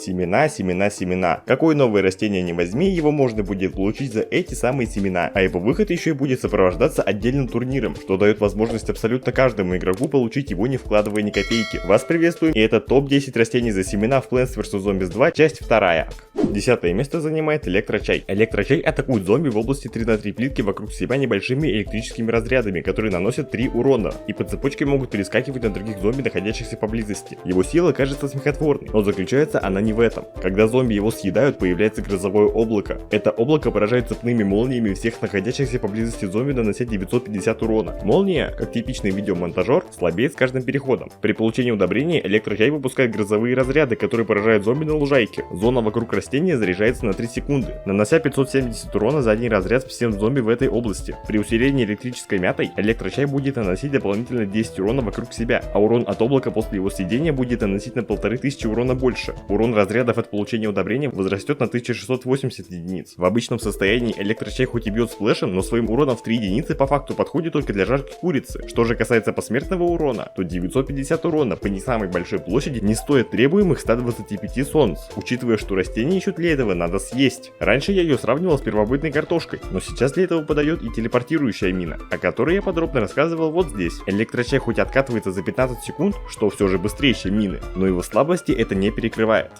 Семена, семена, семена. Какое новое растение не возьми, его можно будет получить за эти самые семена. А его выход еще и будет сопровождаться отдельным турниром, что дает возможность абсолютно каждому игроку получить его, не вкладывая ни копейки. Вас приветствуем, и это топ-10 растений за семена в Plants vs Zombies 2, часть 2. 10 место занимает электрочай. Электрочай атакует зомби в области 3 на 3 плитки вокруг себя небольшими электрическими разрядами, которые наносят 3 урона, и по цепочке могут перескакивать на других зомби, находящихся поблизости. Его сила кажется смехотворной, но заключается она не в этом. Когда зомби его съедают, появляется грозовое облако. Это облако поражает цепными молниями всех находящихся поблизости зомби, нанося 950 урона. Молния, как типичный видеомонтажер, слабеет с каждым переходом. При получении удобрения электрочай выпускает грозовые разряды, которые поражают зомби на лужайке. Зона вокруг растения заряжается на 3 секунды, нанося 570 урона за один разряд всем зомби в этой области. При усилении электрической мятой электрочай будет наносить дополнительно 10 урона вокруг себя, а урон от облака после его съедения будет наносить на 1500 урона больше. Урон разрядов от получения удобрения возрастет на 1680 единиц. В обычном состоянии электрочай хоть и бьет сплэшем, но своим уроном в 3 единицы по факту подходит только для жарки курицы. Что же касается посмертного урона, то 950 урона по не самой большой площади не стоит требуемых 125 солнц, учитывая, что растение еще для этого надо съесть. Раньше я ее сравнивал с первобытной картошкой, но сейчас для этого подойдет и телепортирующая мина, о которой я подробно рассказывал вот здесь. Электрочай хоть откатывается за 15 секунд, что все же быстрее, чем мины, но его слабости это не перекрывает.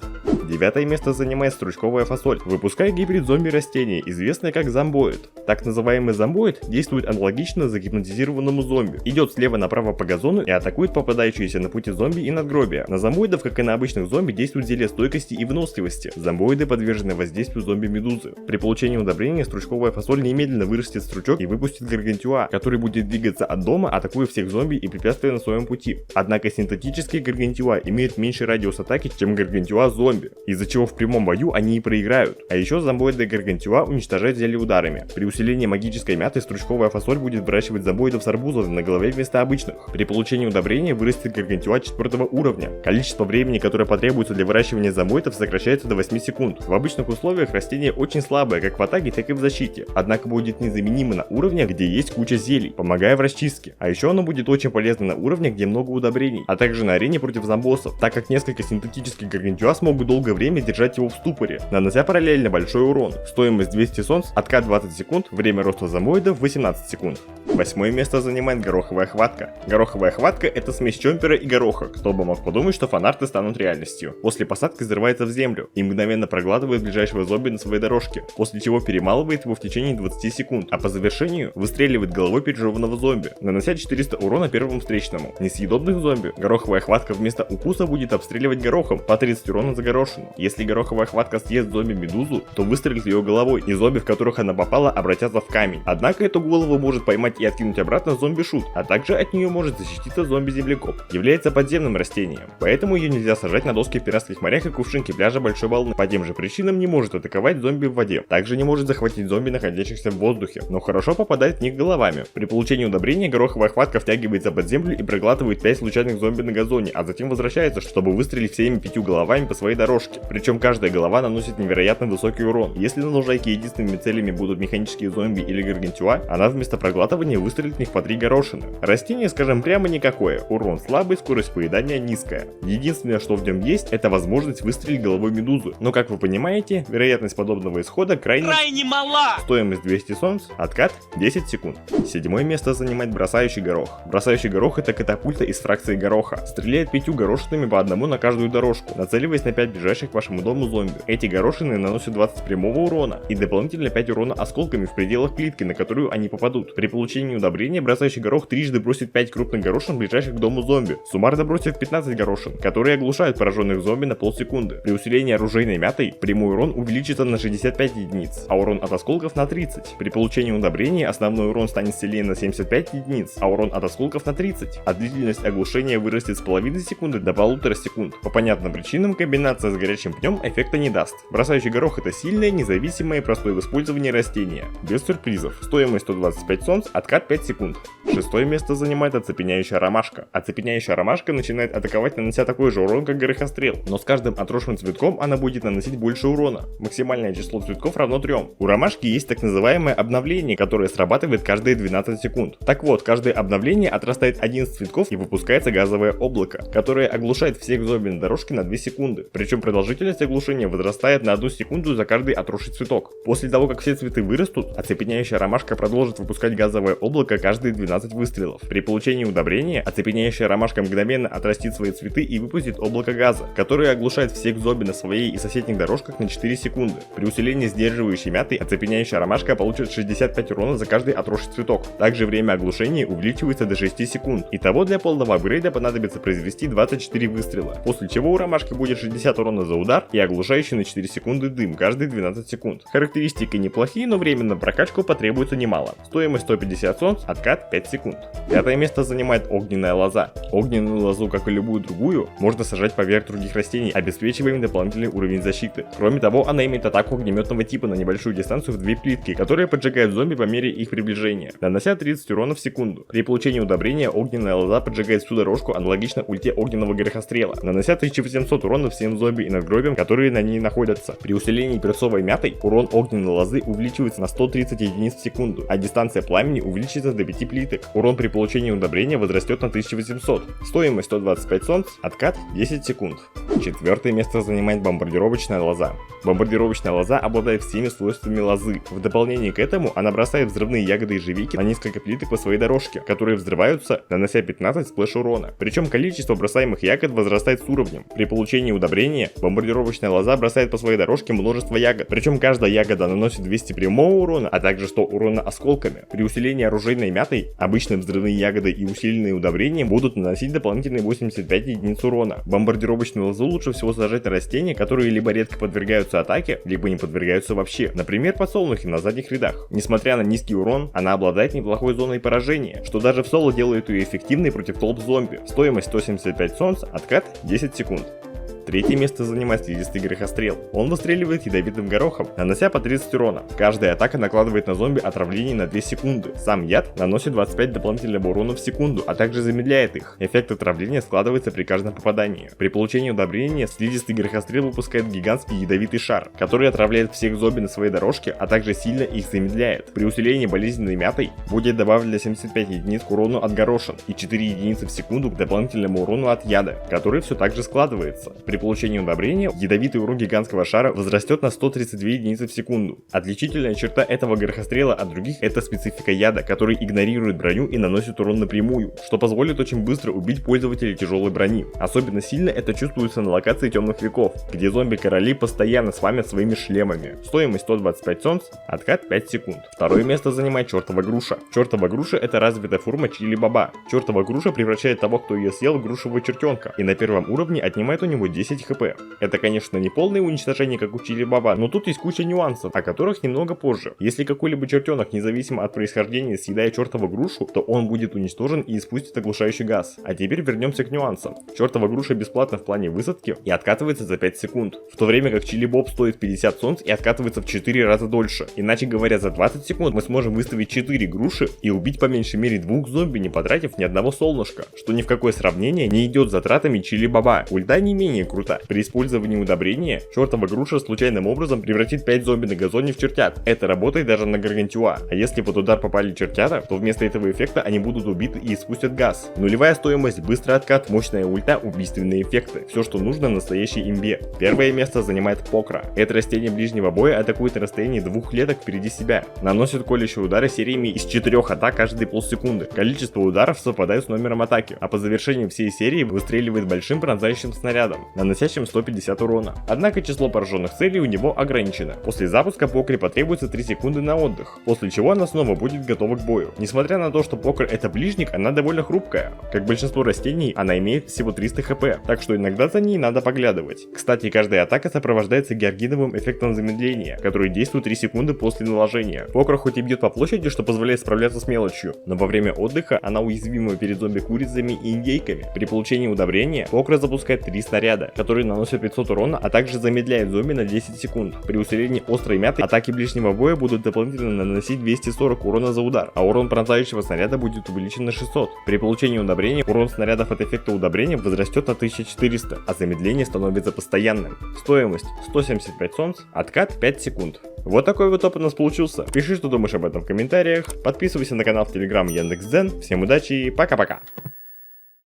9 место занимает стручковая фасоль. Выпускает гибрид зомби-растения, известное как зомбоид. Так называемый зомбоид действует аналогично загипнотизированному зомби. Идет слева направо по газону и атакует попадающиеся на пути зомби и надгробия. На зомбоидов, как и на обычных зомби, действует зелье стойкости и выносливости. Зомбоиды подвержены воздействию зомби-медузы. При получении удобрения стручковая фасоль немедленно вырастет стручок и выпустит гаргантюа, который будет двигаться от дома, атакуя всех зомби и препятствуя на своем пути. Однако синтетические гаргантюа имеют меньший радиус атаки, чем гаргантюа зомби, из-за чего в прямом бою они и проиграют. А еще зомбоиды гаргантюа уничтожают зелье ударами. При усилении магической мяты стручковая фасоль будет выращивать зомбоидов с арбузом на голове вместо обычных. При получении удобрения вырастет гаргантюа 4 уровня. Количество времени, которое потребуется для выращивания зомбоидов, сокращается до 8 секунд. В обычных условиях растение очень слабое как в атаке, так и в защите. Однако будет незаменимо на уровнях, где есть куча зелий, помогая в расчистке. А еще оно будет очень полезно на уровнях, где много удобрений, а также на арене против зомбоссов, так как несколько синтетических гаргантюа смогут долгое время держать его в ступоре, нанося параллельно большой урон. Стоимость 200 солнц, откат 20 секунд, время роста зомбоидов 18 секунд. 8 место занимает гороховая хватка. Гороховая хватка — это смесь чомпера и гороха. Кто бы мог подумать, что фанарты станут реальностью. После посадки взрывается в землю и мгновенно проглатывает ближайшего зомби на своей дорожке, после чего перемалывает его в течение 20 секунд, а по завершению выстреливает головой пережеванного зомби, нанося 400 урона первому встречному. Несъедобных зомби гороховая хватка вместо укуса будет обстреливать горохом по 30 урона за горошину. Если гороховая хватка съест зомби-медузу, то выстрелит ее головой, и зомби, в которых она попала, обратятся в камень. Однако эту голову может поймать и откинуть обратно зомби-шут, а также от нее может защититься зомби-землекоп. Является подземным растением, поэтому ее нельзя сажать на доски в пиратских морях и кувшинки пляжа большой волны. По тем же причинам не может атаковать зомби в воде. Также не может захватить зомби, находящихся в воздухе, но хорошо попадает в них головами. При получении удобрения гороховая хватка втягивается под землю и проглатывает 5 случайных зомби на газоне, а затем возвращается, чтобы выстрелить всеми 5 головами по своей дорожке. Причем каждая голова наносит невероятно высокий урон. Если на лужайке единственными целями будут механические зомби или гаргантюа, она вместо проглатывания выстрелит в них по 3 горошины. Растение, скажем прямо, никакое. Урон слабый, скорость поедания низкая. Единственное, что в нем есть, это возможность выстрелить головой медузы. Но, как вы понимаете, вероятность подобного исхода крайне мала. Стоимость 200 солнц, откат 10 секунд. 7 место занимает бросающий горох. Бросающий горох — это катапульта из фракции гороха. Стреляет 5 горошинами по одному на каждую дорожку, нацеливаясь на 5 ближайших к вашему дому зомби. Эти горошины наносят 20 прямого урона и дополнительно 5 урона осколками в пределах плитки, на которую они попадут. При получении удобрения бросающий горох трижды бросит 5 крупных горошин, ближайших к дому зомби. Суммарно бросит 15 горошин, которые оглушают пораженных зомби на полсекунды. При усилении оружейной мятой прямой урон увеличится на 65 единиц, а урон от осколков на 30. При получении удобрения основной урон станет сильнее на 75 единиц, а урон от осколков на 30. А длительность оглушения вырастет с половиной секунды до 1,5 секунд. По понятным причинам комбинация с горячим пнем эффекта не даст. Бросающий горох — это сильное, независимое и простое в использовании растение. Без сюрпризов. Стоимость 125 солнц, откат 5 секунд. 6 место занимает оцепеняющая ромашка. Оцепеняющая ромашка начинает атаковать, нанося такой же урон, как горохострел, но с каждым отросшим цветком она будет наносить больше урона. Максимальное число цветков равно 3. У ромашки есть так называемое обновление, которое срабатывает каждые 12 секунд. Так вот, каждое обновление отрастает 11 цветков и выпускается газовое облако, которое оглушает всех зомби на дорожке на 2 секунды. Причем Причем продолжительность оглушения возрастает на 1 секунду за каждый отросший цветок. После того, как все цветы вырастут, оцепеняющая ромашка продолжит выпускать газовое облако каждые 12 выстрелов. При получении удобрения оцепеняющая ромашка мгновенно отрастит свои цветы и выпустит облако газа, которое оглушает всех зомби на своей и соседних дорожках на 4 секунды. При усилении сдерживающей мяты оцепеняющая ромашка получит 65 урона за каждый отросший цветок. Также время оглушения увеличивается до 6 секунд. Итого для полного апгрейда понадобится произвести 24 выстрела, после чего у ромашки будет 60 урона за удар и оглушающий на 4 секунды дым каждые 12 секунд. Характеристики неплохие, но время на прокачку потребуется немало. Стоимость 150 солнц, откат 5 секунд. Пятое место занимает огненная лоза. Огненную лозу, как и любую другую, можно сажать поверх других растений, обеспечивая им дополнительный уровень защиты. Кроме того, она имеет атаку огнеметного типа на небольшую дистанцию в 2 плитки, которые поджигают зомби по мере их приближения, нанося 30 урона в секунду. При получении удобрения огненная лоза поджигает всю дорожку аналогично ульте огненного грехострела, нанося 1800 урона всем зомби и надгробиям, которые на ней находятся. При усилении перцовой мятой урон огненной лозы увеличивается на 130 единиц в секунду, а дистанция пламени увеличится до 5 плиток. Урон при получении удобрения возрастет на 1800. Стоимость 125 солнц, откат 10 секунд. Четвертое место занимает бомбардировочная лоза. Бомбардировочная лоза обладает всеми свойствами лозы. В дополнение к этому она бросает взрывные ягоды ежевики на несколько плиток по своей дорожке, которые взрываются, нанося 15 сплэш урона. Причем количество бросаемых ягод возрастает с уровнем. При получении удобрения бомбардировочная лоза бросает по своей дорожке множество ягод. Причем каждая ягода наносит 200 прямого урона, а также 100 урона осколками. При усилении оружейной мятой обычные взрывные ягоды и усиленные удобрения будут наносить дополнительные 85 единиц урона. Бомбардировочную лозу лучше всего сажать на растения, которые либо редко подвергаются атаке, либо не подвергаются вообще. Например, подсолнухи на задних рядах. Несмотря на низкий урон, она обладает неплохой зоной поражения, что даже в соло делает ее эффективной против толп зомби. Стоимость 175 солнц, откат 10 секунд. Третье место занимает слизистый грехострел. Он выстреливает ядовитым горохом, нанося по 30 урона. Каждая атака накладывает на зомби отравление на 2 секунды. Сам яд наносит 25 дополнительного урона в секунду, а также замедляет их. Эффект отравления складывается при каждом попадании. При получении удобрения слизистый грехострел выпускает гигантский ядовитый шар, который отравляет всех зомби на своей дорожке, а также сильно их замедляет. При усилении болезненной мятой будет добавлено 75 единиц к урону от горошин и 4 единицы в секунду к дополнительному урону от яда, который все так же складывается. При получении удобрения ядовитый урон гигантского шара возрастет на 132 единицы в секунду. Отличительная черта этого грехострела от других — это специфика яда, который игнорирует броню и наносит урон напрямую, что позволит очень быстро убить пользователей тяжелой брони. Особенно сильно это чувствуется на локации темных веков, где зомби-короли постоянно спамят своими шлемами. Стоимость 125 солнц, откат 5 секунд. Второе место занимает чертова груша. Чертова груша — это развитая форма чили-баба. Чертова груша превращает того, кто ее съел, в грушевого чертенка, и на первом уровне отнимает у него 10 хп. Это, конечно, не полное уничтожение, как у чили-баба, но тут есть куча нюансов, о которых немного позже. Если какой-либо чертенок, независимо от происхождения, съедает чертову грушу, то он будет уничтожен и испустит оглушающий газ. А теперь вернемся к нюансам. Чертова груша бесплатна в плане высадки и откатывается за 5 секунд, в то время как чили-боб стоит 50 солнц и откатывается в 4 раза дольше. Иначе говоря, за 20 секунд мы сможем выставить 4 груши и убить по меньшей мере 2 зомби, не потратив ни одного солнышка, что ни в какое сравнение не идет затратами чили-баба. Ульта не менее крута. При использовании удобрения чертова груша случайным образом превратит 5 зомби на газоне в чертят. Это работает даже на гаргантюа. А если под удар попали чертята, то вместо этого эффекта они будут убиты и испустят газ. Нулевая стоимость, быстрый откат, мощная ульта, убийственные эффекты. Все, что нужно настоящей имбе. Первое место занимает покра. Это растение ближнего боя атакует на расстоянии 2 клеток впереди себя. Наносит колющие удары сериями из 4 атак каждые полсекунды. Количество ударов совпадает с номером атаки. А по завершению всей серии выстреливает большим пронзающим снарядом, наносящим 150 урона. Однако число пораженных целей у него ограничено. После запуска покре потребуется 3 секунды на отдых, после чего она снова будет готова к бою. Несмотря на то, что покер это ближник, она довольно хрупкая. Как большинство растений, она имеет всего 300 хп, так что иногда за ней надо поглядывать. Кстати, каждая атака сопровождается георгиновым эффектом замедления, который действует 3 секунды после наложения. Покер хоть и бьет по площади, что позволяет справляться с мелочью, но во время отдыха она уязвима перед зомби-курицами и индейками. При получении удобрения покер запускает 3 снаряда, которые наносят 500 урона, а также замедляет зомби на 10 секунд. При усилении острой мяты атаки ближнего боя будут дополнительно наносить 240 урона за удар, а урон пронзающего снаряда будет увеличен на 600. При получении удобрения урон снарядов от эффекта удобрения возрастет на 1400, а замедление становится постоянным. Стоимость 175 солнц, откат 5 секунд. Вот такой вот опыт у нас получился. Пиши, что думаешь об этом в комментариях, подписывайся на канал в Telegram Яндекс.Дзен. Всем удачи и пока-пока.